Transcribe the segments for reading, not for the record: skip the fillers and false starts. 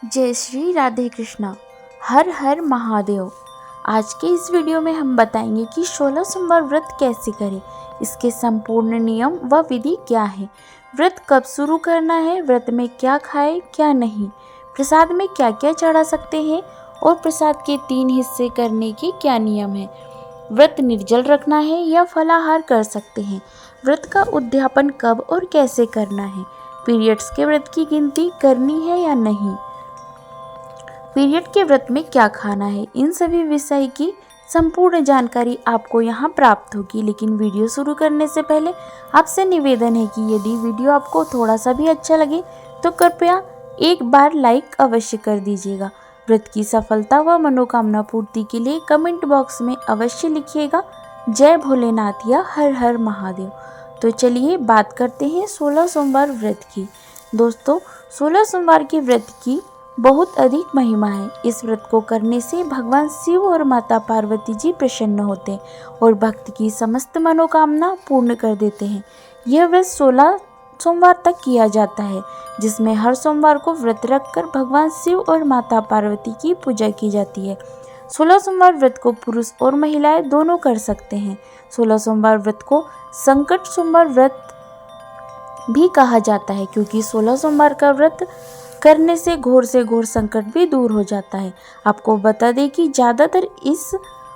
जय श्री राधे कृष्णा। हर हर महादेव। आज के इस वीडियो में हम बताएंगे कि 16 सोमवार व्रत कैसे करें, इसके संपूर्ण नियम व विधि क्या है, व्रत कब शुरू करना है, व्रत में क्या खाएं क्या नहीं, प्रसाद में क्या क्या चढ़ा सकते हैं और प्रसाद के 3 हिस्से करने के क्या नियम है, व्रत निर्जल रखना है या फलाहार कर सकते हैं, व्रत का उद्यापन कब और कैसे करना है, पीरियड्स के व्रत की गिनती करनी है या नहीं, पीरियड के व्रत में क्या खाना है, इन सभी विषय की संपूर्ण जानकारी आपको यहाँ प्राप्त होगी। लेकिन वीडियो शुरू करने से पहले आपसे निवेदन है कि यदि वीडियो आपको थोड़ा सा भी अच्छा लगे तो कृपया एक बार लाइक अवश्य कर दीजिएगा। व्रत की सफलता व मनोकामना पूर्ति के लिए कमेंट बॉक्स में अवश्य लिखिएगा जय भोलेनाथ या हर हर महादेव। तो चलिए बात करते हैं 16 सोमवार व्रत की। दोस्तों, 16 सोमवार के व्रत की बहुत अधिक महिमा है। इस व्रत को करने से भगवान शिव और माता पार्वती जी प्रसन्न होते हैं और भक्त की समस्त मनोकामना पूर्ण कर देते हैं। यह व्रत 16 सोमवार तक किया जाता है, जिसमें हर सोमवार को व्रत रखकर भगवान शिव और माता पार्वती की पूजा की जाती है। 16 सोमवार व्रत को पुरुष और महिलाएं दोनों कर सकते हैं। 16 सोमवार व्रत को संकट सोमवार व्रत भी कहा जाता है, क्योंकि 16 सोमवार का व्रत करने से घोर संकट भी दूर हो जाता है। आपको बता दें कि ज़्यादातर इस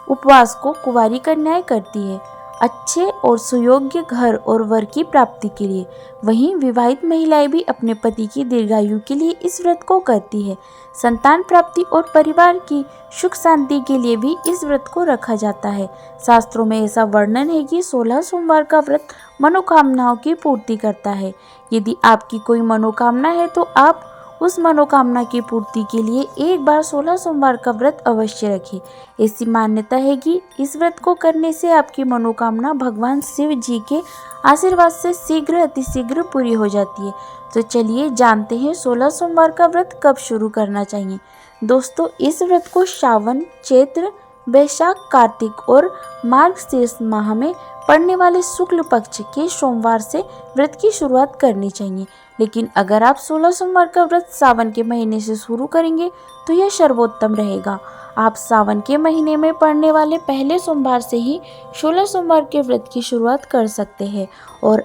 उपवास को कुंवारी कन्याएं करती है, अच्छे और सुयोग्य घर और वर की प्राप्ति के लिए। वहीं विवाहित महिलाएं भी अपने पति की दीर्घायु के लिए इस व्रत को करती है। संतान प्राप्ति और परिवार की सुख शांति के लिए भी इस व्रत को रखा जाता है। शास्त्रों में ऐसा वर्णन है कि 16 सोमवार का व्रत मनोकामनाओं की पूर्ति करता है। यदि आपकी कोई मनोकामना है तो आप उस मनोकामना की पूर्ति के लिए एक बार 16 सोमवार का व्रत अवश्य रखें। ऐसी मान्यता है कि इस व्रत को करने से आपकी मनोकामना भगवान शिव जी के आशीर्वाद से शीघ्र अतिशीघ्र पूरी हो जाती है। तो चलिए जानते हैं 16 सोमवार का व्रत कब शुरू करना चाहिए। दोस्तों, इस व्रत को श्रावण, चैत्र, वैशाख, कार्तिक और मार्गशीर्ष माह में पड़ने वाले शुक्ल पक्ष के सोमवार से व्रत की शुरुआत करनी चाहिए। लेकिन अगर आप 16 सोमवार का व्रत सावन के महीने से शुरू करेंगे तो यह सर्वोत्तम रहेगा। आप सावन के महीने में पड़ने वाले पहले सोमवार से ही 16 सोमवार के व्रत की शुरुआत कर सकते हैं। और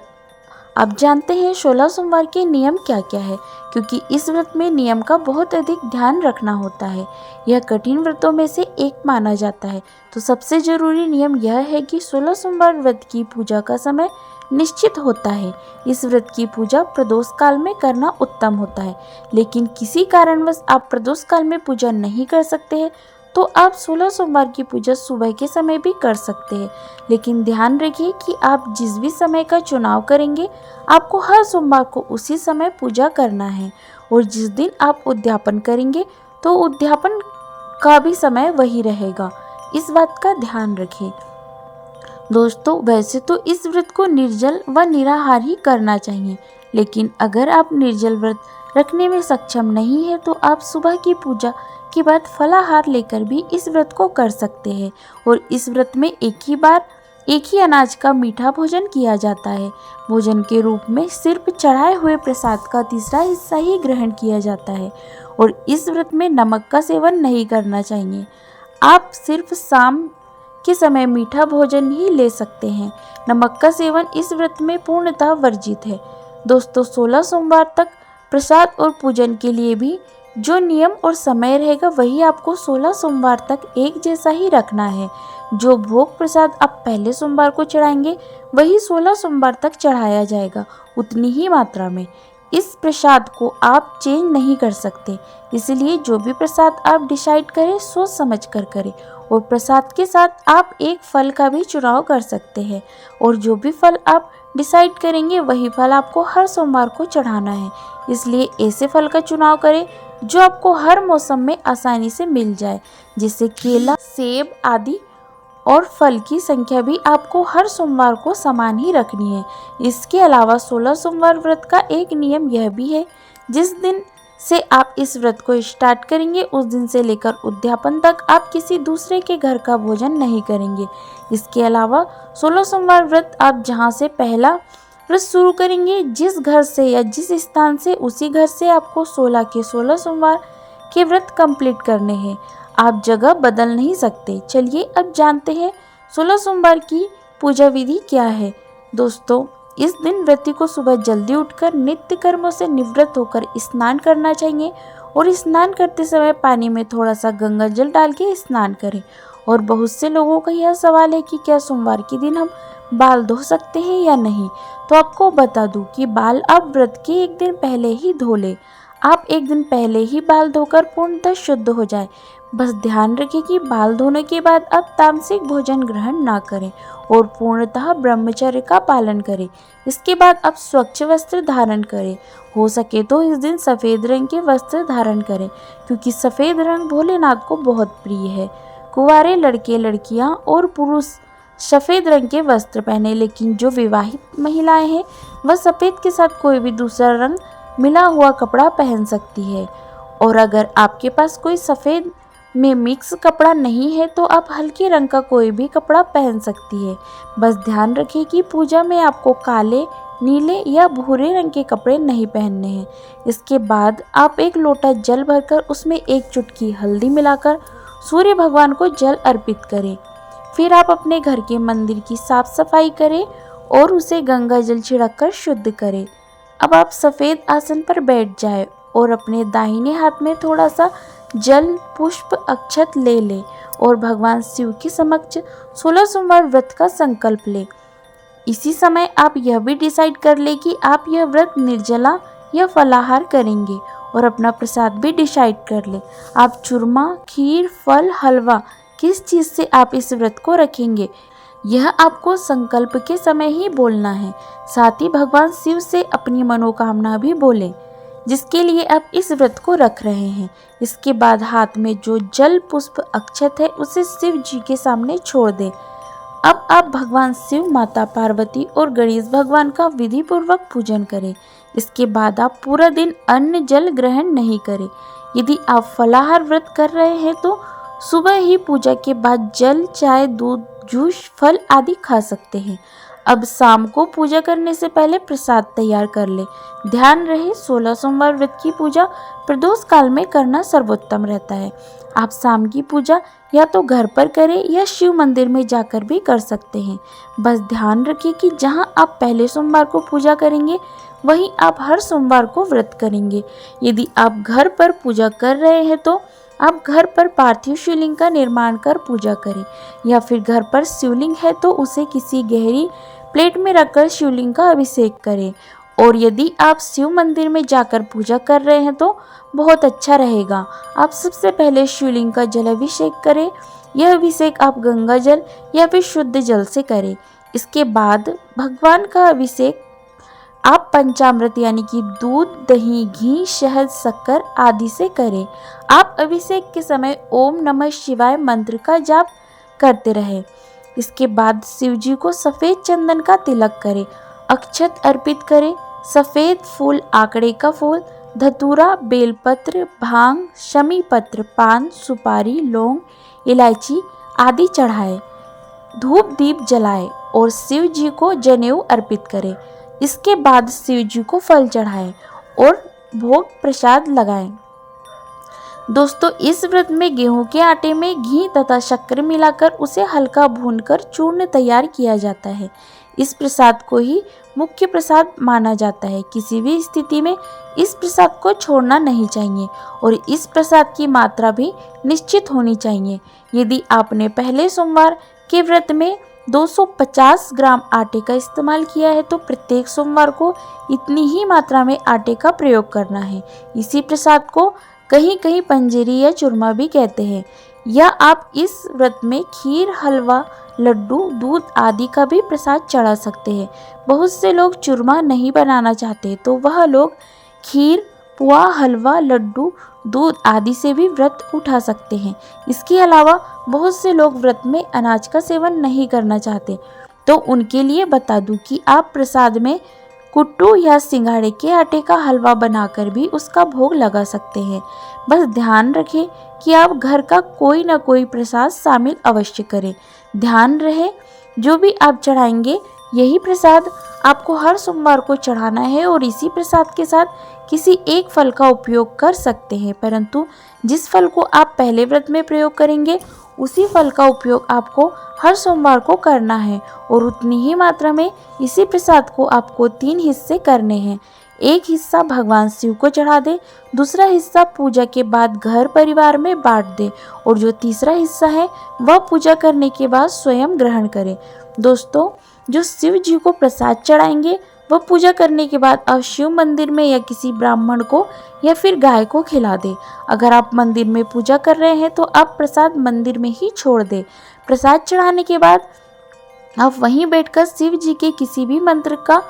अब जानते हैं 16 सोमवार के नियम क्या क्या है, क्योंकि इस व्रत में नियम का बहुत अधिक ध्यान रखना होता है। यह कठिन व्रतों में से एक माना जाता है। तो सबसे जरूरी नियम यह है कि 16 सोमवार व्रत की पूजा का समय निश्चित होता है। इस व्रत की पूजा प्रदोष काल में करना उत्तम होता है। लेकिन किसी कारणवश आप प्रदोष काल में पूजा नहीं कर सकते हैं तो आप 16 सोमवार की पूजा सुबह के समय भी कर सकते हैं। लेकिन ध्यान रखिए कि आप जिस भी समय का चुनाव करेंगे आपको हर सोमवार को उसी समय पूजा करना है, और जिस दिन आप उद्यापन करेंगे तो उद्यापन का भी समय वही रहेगा। इस बात का ध्यान रखें। दोस्तों, वैसे तो इस व्रत को निर्जल व निराहार ही करना चाहिए, लेकिन अगर आप निर्जल व्रत रखने में सक्षम नहीं है तो आप सुबह की पूजा के बाद फलाहार लेकर भी इस व्रत को कर सकते हैं। और इस व्रत में एक ही अनाज का मीठा भोजन किया जाता है। भोजन के रूप में सिर्फ चढ़ाए हुए प्रसाद का तीसरा हिस्सा ही ग्रहण किया जाता है। और इस व्रत में नमक का सेवन नहीं करना चाहिए। आप सिर्फ शाम के समय मीठा भोजन ही ले सकते हैं। नमक का सेवन इस व्रत में पूर्णतः वर्जित है। दोस्तों, 16 सोमवार तक प्रसाद और पूजन के लिए भी जो नियम और समय रहेगा वही आपको 16 सोमवार तक एक जैसा ही रखना है। जो भोग प्रसाद आप पहले सोमवार को चढ़ाएंगे वही 16 सोमवार तक चढ़ाया जाएगा, उतनी ही मात्रा में। इस प्रसाद को आप चेंज नहीं कर सकते, इसलिए जो भी प्रसाद आप डिसाइड करें सोच समझ कर करें। और प्रसाद के साथ आप एक फल का भी चुनाव कर सकते हैं, और जो भी फल आप डिसाइड करेंगे वही फल आपको हर सोमवार को चढ़ाना है। इसलिए ऐसे फल का चुनाव करें जो आपको हर मौसम में आसानी से मिल जाए, जैसे केला, सेब आदि। और फल की संख्या भी आपको हर सोमवार को समान ही रखनी है। इसके अलावा 16 सोमवार व्रत का एक नियम यह भी है, जिस दिन से आप इस व्रत को स्टार्ट करेंगे उस दिन से लेकर उद्यापन तक आप किसी दूसरे के घर का भोजन नहीं करेंगे। इसके अलावा 16 सोमवार व्रत आप जहां से पहला व्रत शुरू करेंगे, जिस घर से या जिस स्थान से, उसी घर से आपको 16 के 16 सोमवार के व्रत कंप्लीट करने हैं। आप जगह बदल नहीं सकते। चलिए अब जानते हैं 16 सोमवार की पूजा विधि क्या है। दोस्तों, इस दिन व्रती को सुबह जल्दी उठकर नित्य कर्मों से निवृत्त होकर स्नान करना चाहिए और स्नान करते समय पानी में थोड़ा सा गंगा जल डाल के स्नान करें। और बहुत से लोगों का यह सवाल है कि क्या सोमवार के दिन हम बाल धो सकते हैं या नहीं। तो आपको बता दूं कि बाल आप व्रत के एक दिन पहले ही धो लें। आप एक दिन पहले ही बाल धोकर पूर्णतः शुद्ध हो जाए। बस ध्यान रखें कि बाल धोने के बाद अब तामसिक भोजन ग्रहण ना करें और पूर्णतः ब्रह्मचर्य का पालन करें। इसके बाद अब स्वच्छ वस्त्र धारण करें। हो सके तो इस दिन सफ़ेद रंग के वस्त्र धारण करें, क्योंकि सफ़ेद रंग भोलेनाथ को बहुत प्रिय है। कुंवारे लड़के लड़कियां और पुरुष सफ़ेद रंग के वस्त्र पहने, लेकिन जो विवाहित महिलाएं हैं वह सफ़ेद के साथ कोई भी दूसरा रंग मिला हुआ कपड़ा पहन सकती है। और अगर आपके पास कोई सफ़ेद में मिक्स कपड़ा नहीं है तो आप हल्के रंग का कोई भी कपड़ा पहन सकती है। बस ध्यान रखें कि पूजा में आपको काले, नीले या भूरे रंग के कपड़े नहीं पहनने हैं। इसके बाद आप एक लोटा जल भरकर उसमें एक चुटकी हल्दी मिलाकर सूर्य भगवान को जल अर्पित करें। फिर आप अपने घर के मंदिर की साफ सफाई करें और उसे गंगा जल छिड़ककर शुद्ध करें। अब आप सफ़ेद आसन पर बैठ जाएं और अपने दाहिने हाथ में थोड़ा सा जल, पुष्प, अक्षत ले लें और भगवान शिव के समक्ष 16 सोमवार व्रत का संकल्प लें। इसी समय आप यह भी डिसाइड कर लें कि आप यह व्रत निर्जला या फलाहार करेंगे और अपना प्रसाद भी डिसाइड कर लें। आप चूरमा, खीर, फल, हलवा किस चीज़ से आप इस व्रत को रखेंगे, यह आपको संकल्प के समय ही बोलना है। साथ ही भगवान शिव से अपनी मनोकामना भी बोलें जिसके लिए आप इस व्रत को रख रहे हैं। इसके बाद हाथ में जो जल, पुष्प, अक्षत है उसे शिव जी के सामने छोड़ दें। अब आप भगवान शिव, माता पार्वती और गणेश भगवान का विधि पूर्वक पूजन करें। इसके बाद आप पूरा दिन अन्न जल ग्रहण नहीं करें। यदि आप फलाहार व्रत कर रहे हैं तो सुबह ही पूजा के बाद जल, चाय, दूध, जूस, फल आदि खा सकते हैं। अब शाम को पूजा करने से पहले प्रसाद तैयार कर ले। ध्यान रहे 16 सोमवार व्रत की पूजा प्रदोष काल में करना सर्वोत्तम रहता है। आप शाम की पूजा या तो घर पर करें या शिव मंदिर में जाकर भी कर सकते हैं। बस ध्यान रखें कि जहां आप पहले सोमवार को पूजा करेंगे वहीं आप हर सोमवार को व्रत करेंगे। यदि आप घर पर पूजा कर रहे हैं तो आप घर पर पार्थिव शिवलिंग का निर्माण कर पूजा करें, या फिर घर पर शिवलिंग है तो उसे किसी गहरी प्लेट में रखकर शिवलिंग का अभिषेक करें। और यदि आप शिव मंदिर में जाकर पूजा कर रहे हैं तो बहुत अच्छा रहेगा। आप सबसे पहले शिवलिंग का जल अभिषेक करें। यह अभिषेक आप गंगा जल या फिर शुद्ध जल से करें। इसके बाद भगवान का अभिषेक आप पंचामृत यानी कि दूध, दही, घी, शहद, शक्कर आदि से करें। आप अभिषेक के समय ओम नमः शिवाय मंत्र का जाप करते रहें। इसके बाद शिव जी को सफ़ेद चंदन का तिलक करें, अक्षत अर्पित करें, सफ़ेद फूल, आंकड़े का फूल, धतूरा, बेलपत्र, भांग, शमी पत्र, पान, सुपारी, लौंग, इलायची आदि चढ़ाएं, धूप दीप जलाएं और शिव जी को जनेऊ अर्पित करें। इसके बाद शिव जी को फल चढ़ाएं और भोग प्रसाद लगाएं। दोस्तों, इस व्रत में गेहूं के आटे में घी तथा शक्कर मिलाकर उसे हल्का भूनकर चूर्ण तैयार किया जाता है। इस प्रसाद को ही मुख्य प्रसाद माना जाता है। किसी भी स्थिति में इस प्रसाद को छोड़ना नहीं चाहिए और इस प्रसाद की मात्रा भी निश्चित होनी चाहिए। यदि आपने पहले सोमवार के व्रत में 250 ग्राम आटे का इस्तेमाल किया है तो प्रत्येक सोमवार को इतनी ही मात्रा में आटे का प्रयोग करना है। इसी प्रसाद को कहीं कहीं पंजेरी या चूरमा भी कहते हैं। या आप इस व्रत में खीर, हलवा, लड्डू, दूध आदि का भी प्रसाद चढ़ा सकते हैं। बहुत से लोग चूरमा नहीं बनाना चाहते तो वह लोग खीर, पुआ, हलवा, लड्डू, दूध आदि से भी व्रत उठा सकते हैं। इसके अलावा बहुत से लोग व्रत में अनाज का सेवन नहीं करना चाहते तो उनके लिए बता दूं कि आप प्रसाद में कुट्टू या सिंघाड़े के आटे का हलवा बनाकर भी उसका भोग लगा सकते हैं। बस ध्यान रखें कि आप घर का कोई ना कोई प्रसाद शामिल अवश्य करें। ध्यान रहे जो भी आप चढ़ाएंगे यही प्रसाद आपको हर सोमवार को चढ़ाना है और इसी प्रसाद के साथ किसी एक फल का उपयोग कर सकते हैं, परंतु जिस फल को आप पहले व्रत में प्रयोग करेंगे उसी फल का उपयोग आपको हर सोमवार को करना है और उतनी ही मात्रा में इसी प्रसाद को आपको 3 हिस्से करने हैं। एक हिस्सा भगवान शिव को चढ़ा दे, दूसरा हिस्सा पूजा के बाद घर परिवार में बांट दे और जो तीसरा हिस्सा है वह पूजा करने के बाद स्वयं ग्रहण करें। दोस्तों, जो शिव जी को प्रसाद चढ़ाएंगे वह पूजा करने के बाद आप शिव मंदिर में या किसी ब्राह्मण को या फिर गाय को खिला दे। अगर आप मंदिर में पूजा कर रहे हैं तो आप प्रसाद मंदिर में ही छोड़ दें। प्रसाद चढ़ाने के बाद आप वहीं बैठकर शिव जी के किसी भी मंत्र का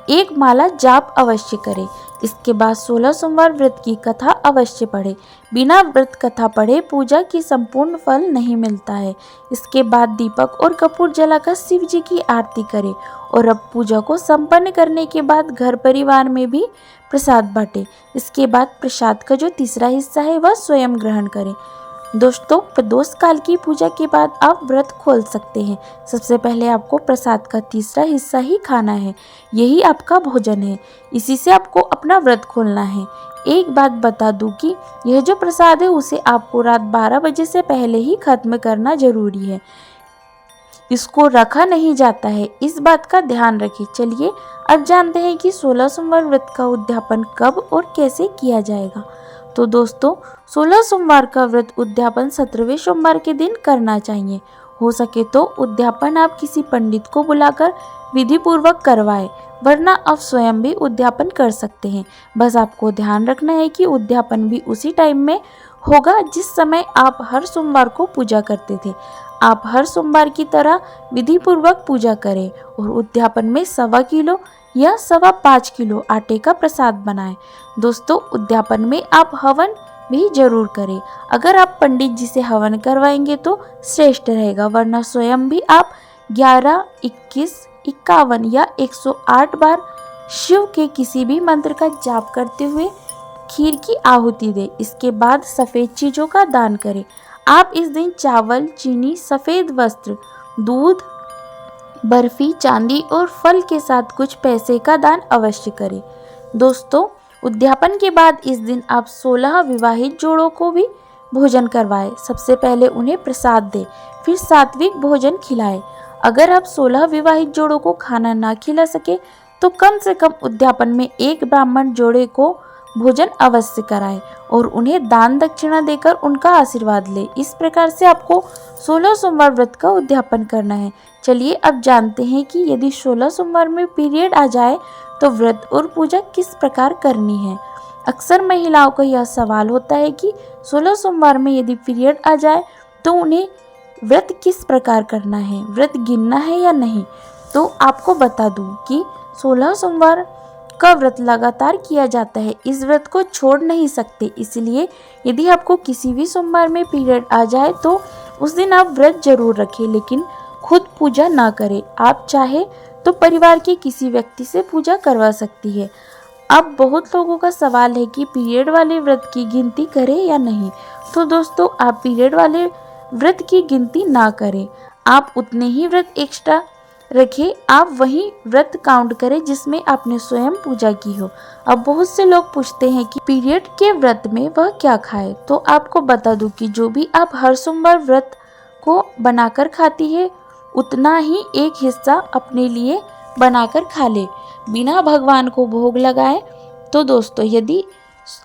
एक माला जाप अवश्य करें। इसके बाद 16 सोमवार व्रत की कथा अवश्य पढ़ें। बिना व्रत कथा पढ़े पूजा की संपूर्ण फल नहीं मिलता है। इसके बाद दीपक और कपूर जलाकर शिव जी की आरती करें और अब पूजा को संपन्न करने के बाद घर परिवार में भी प्रसाद बांटें। इसके बाद प्रसाद का जो तीसरा हिस्सा है वह स्वयं ग्रहण करें। दोस्तों, प्रदोष काल की पूजा के बाद आप व्रत खोल सकते हैं। सबसे पहले आपको प्रसाद का तीसरा हिस्सा ही खाना है, यही आपका भोजन है, इसी से आपको अपना व्रत खोलना है। एक बात बता दूं कि यह जो प्रसाद है उसे आपको रात 12 बजे से पहले ही खत्म करना जरूरी है। इसको रखा नहीं जाता है, इस बात का ध्यान रखें। चलिए अब जानते हैं कि 16 सोमवार व्रत का उद्यापन कब और कैसे किया जाएगा। तो दोस्तों, 16 सोमवार का व्रत उद्यापन 17वें सोमवार के दिन करना चाहिए। हो सके तो उद्यापन आप किसी पंडित को बुलाकर विधि पूर्वक करवाएं, वरना आप स्वयं भी उद्यापन कर सकते हैं। बस आपको ध्यान रखना है कि उद्यापन भी उसी टाइम में होगा जिस समय आप हर सोमवार को पूजा करते थे। आप हर सोमवार की तरह विधि पूर्वक पूजा करें और उद्यापन में 1.25 किलो या 5.25 किलो आटे का प्रसाद बनाएं। दोस्तों, उद्यापन में आप हवन भी जरूर करें। अगर आप पंडित जी से हवन करवाएंगे तो श्रेष्ठ रहेगा, वरना स्वयं भी आप 11, 21, 51 या 108 बार शिव के किसी भी मंत्र का जाप करते हुए खीर की आहुति दें। इसके बाद सफ़ेद चीज़ों का दान करें। आप इस दिन चावल, चीनी, सफ़ेद वस्त्र, दूध, बर्फी, चांदी और फल के साथ कुछ पैसे का दान अवश्य करें। दोस्तों, उद्यापन के बाद इस दिन आप 16 विवाहित जोड़ों को भी भोजन करवाएं। सबसे पहले उन्हें प्रसाद दें, फिर सात्विक भोजन खिलाएं। अगर आप 16 विवाहित जोड़ों को खाना ना खिला सके तो कम से कम उद्यापन में एक ब्राह्मण जोड़े को भोजन अवश्य कराएं और उन्हें दान दक्षिणा देकर उनका आशीर्वाद लें। इस प्रकार से आपको 16 सोमवार व्रत का उद्यापन करना है। चलिए अब जानते हैं कि यदि 16 सोमवार में पीरियड आ जाए तो व्रत और पूजा किस प्रकार करनी है। अक्सर महिलाओं का यह सवाल होता है कि 16 सोमवार में यदि पीरियड आ जाए तो उन्हें व्रत किस प्रकार करना है, व्रत गिनना है या नहीं। तो आपको बता दूं कि 16 सोमवार का व्रत लगातार किया जाता है, इस व्रत को छोड़ नहीं सकते। इसलिए यदि आपको किसी भी सोमवार में पीरियड आ जाए तो उस दिन आप व्रत जरूर रखें, लेकिन खुद पूजा ना करें। आप चाहे तो परिवार के किसी व्यक्ति से पूजा करवा सकती है। अब बहुत लोगों का सवाल है कि पीरियड वाले व्रत की गिनती करें या नहीं। तो दोस्तों, आप पीरियड वाले व्रत की गिनती ना करें, आप उतने ही व्रत एक्स्ट्रा रखें। आप वही व्रत काउंट करें जिसमें आपने स्वयं पूजा की हो। अब बहुत से लोग पूछते हैं कि पीरियड के व्रत में वह क्या खाए। तो आपको बता दूं कि जो भी आप हर सोमवार व्रत को बनाकर खाती है उतना ही एक हिस्सा अपने लिए बनाकर खा ले, बिना भगवान को भोग लगाए। तो दोस्तों, यदि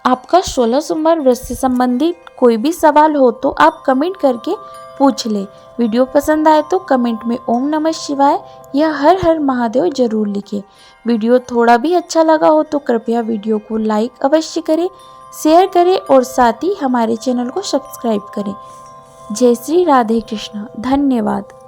आपका 16 सोमवार व्रत से संबंधित कोई भी सवाल हो तो आप कमेंट करके पूछ ले। वीडियो पसंद आए तो कमेंट में ओम नमः शिवाय या हर हर महादेव जरूर लिखें। वीडियो थोड़ा भी अच्छा लगा हो तो कृपया वीडियो को लाइक अवश्य करें, शेयर करें और साथ ही हमारे चैनल को सब्सक्राइब करें। जय श्री राधे कृष्ण। धन्यवाद।